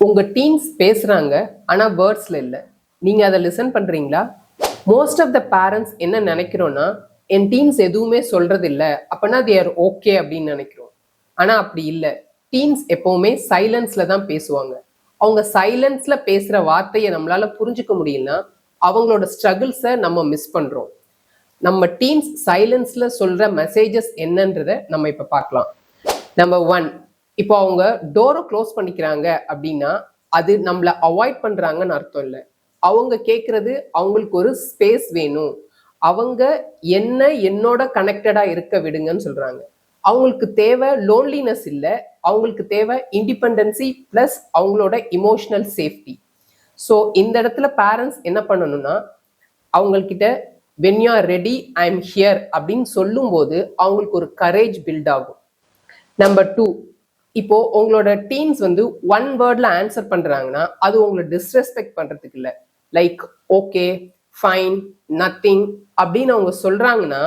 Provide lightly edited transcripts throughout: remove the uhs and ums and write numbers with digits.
உங்க டீம்ஸ் பேசுறாங்க ஆனா வேர்ட்ஸ்ல இல்ல. நீங்க அதை லிசன் பண்றீங்களா? மோஸ்ட் ஆஃப் த பேரண்ட்ஸ் என்ன நினைக்கிறோம்னா, என் டீம்ஸ் எதுவுமே சொல்றது இல்ல, அப்பனா தே ஆர் ஓகே அப்படின்னு நினைக்கிறோம். ஆனா அப்படி இல்லை. டீம்ஸ் எப்பவுமே சைலன்ஸ்ல தான் பேசுவாங்க. அவங்க சைலன்ஸ்ல பேசுற வார்த்தையை நம்மளால புரிஞ்சுக்க முடியும்னா அவங்களோட ஸ்ட்ரகிள்ஸை நம்ம மிஸ் பண்றோம். நம்ம டீம்ஸ் சைலன்ஸ்ல சொல்ற மெசேஜஸ் என்னன்றத நம்ம இப்ப பார்க்கலாம். நம்பர் 1, இப்போ அவங்க டோரை க்ளோஸ் பண்ணிக்கிறாங்க அப்படின்னா அது நம்மளை அவாய்ட் பண்றாங்கன்னு அர்த்தம் இல்லை. அவங்க கேட்கறது அவங்களுக்கு ஒரு ஸ்பேஸ் வேணும், அவங்க என்னோட கனெக்டடா இருக்க விடுங்கன்னு சொல்றாங்க. அவங்களுக்கு தேவை லோன்லினஸ் இல்லை, அவங்களுக்கு தேவை இண்டிபெண்டன்சி பிளஸ் அவங்களோட இமோஷனல் சேஃப்டி. ஸோ இந்த இடத்துல பேரண்ட்ஸ் என்ன பண்ணணும்னா, அவங்கக்கிட்ட when you are ready I am here அப்படின்னு சொல்லும்போது அவங்களுக்கு ஒரு கரேஜ் பில்ட் ஆகும். நம்பர் 2, இப்போ உங்களோட டீம்ஸ் வந்து ஒன் வேர்ட்ல ஆன்சர் பண்றாங்கன்னா அது உங்களை டிஸ்ரெஸ்பெக்ட் பண்றதுக்கு இல்லை. லைக் ஓகே, ஃபைன், நத்திங் அப்படின்னு அவங்க சொல்றாங்கன்னா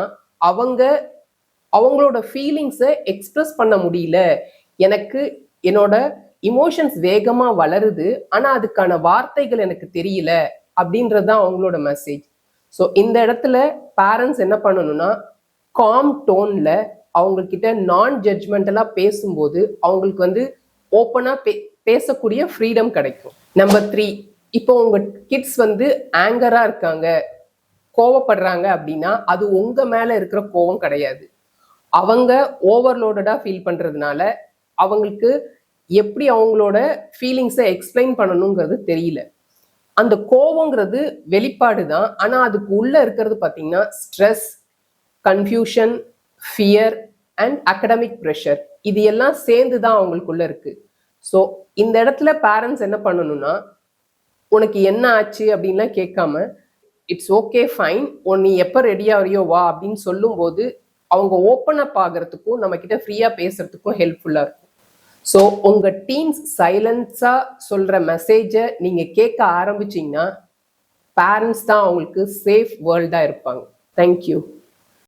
அவங்களோட ஃபீலிங்ஸை எக்ஸ்பிரஸ் பண்ண முடியல, எனக்கு என்னோட இமோஷன்ஸ் வேகமா வளருது ஆனா அதுக்கான வார்த்தைகள் எனக்கு தெரியல அப்படின்றது தான் அவங்களோட மெசேஜ். ஸோ இந்த இடத்துல பேரண்ட்ஸ் என்ன பண்ணணும்னா, காம் டோன்ல அவங்க கிட்ட நான் ஜட்ஜ்மெண்டலா பேசும்போது அவங்களுக்கு வந்து ஓப்பனா பேசக்கூடிய ஃப்ரீடம் கிடைக்கும். நம்பர் 3, இப்போ உங்க கிட்ஸ் வந்து ஆங்கரா இருக்காங்க, கோவப்படுறாங்க அப்படின்னா அது உங்க மேல இருக்கிற கோவம் கிடையாது. அவங்க ஓவர்லோடடா ஃபீல் பண்றதுனால அவங்களுக்கு எப்படி அவங்களோட ஃபீலிங்ஸை எக்ஸ்பிளைன் பண்ணணுங்கிறது தெரியல. அந்த கோவங்கிறது வெளிப்பாடு தான், ஆனா அதுக்கு உள்ள இருக்கிறது பார்த்தீங்கன்னா stress, confusion, fear and academic pressure. இது எல்லாம் சேர்ந்து தான் அவங்களுக்குள்ள இருக்கு. ஸோ இந்த இடத்துல பேரண்ட்ஸ் என்ன பண்ணணும்னா, உனக்கு என்ன ஆச்சு அப்படின்லாம் கேட்காம இட்ஸ் ஓகே ஃபைன், நீ எப்போ ரெடியா வரையோ வா அப்படின்னு சொல்லும்போது அவங்க ஓப்பன் அப் ஆகிறதுக்கும் நம்ம கிட்ட ஃப்ரீயா பேசுறதுக்கும் ஹெல்ப்ஃபுல்லா இருக்கும். ஸோ உங்க டீம்ஸ் சைலன்ஸா சொல்ற மெசேஜை நீங்க கேட்க ஆரம்பிச்சீங்கன்னா பேரண்ட்ஸ் தான் அவங்களுக்கு சேஃப் வேர்ல்டா இருப்பாங்க. தேங்க்யூ.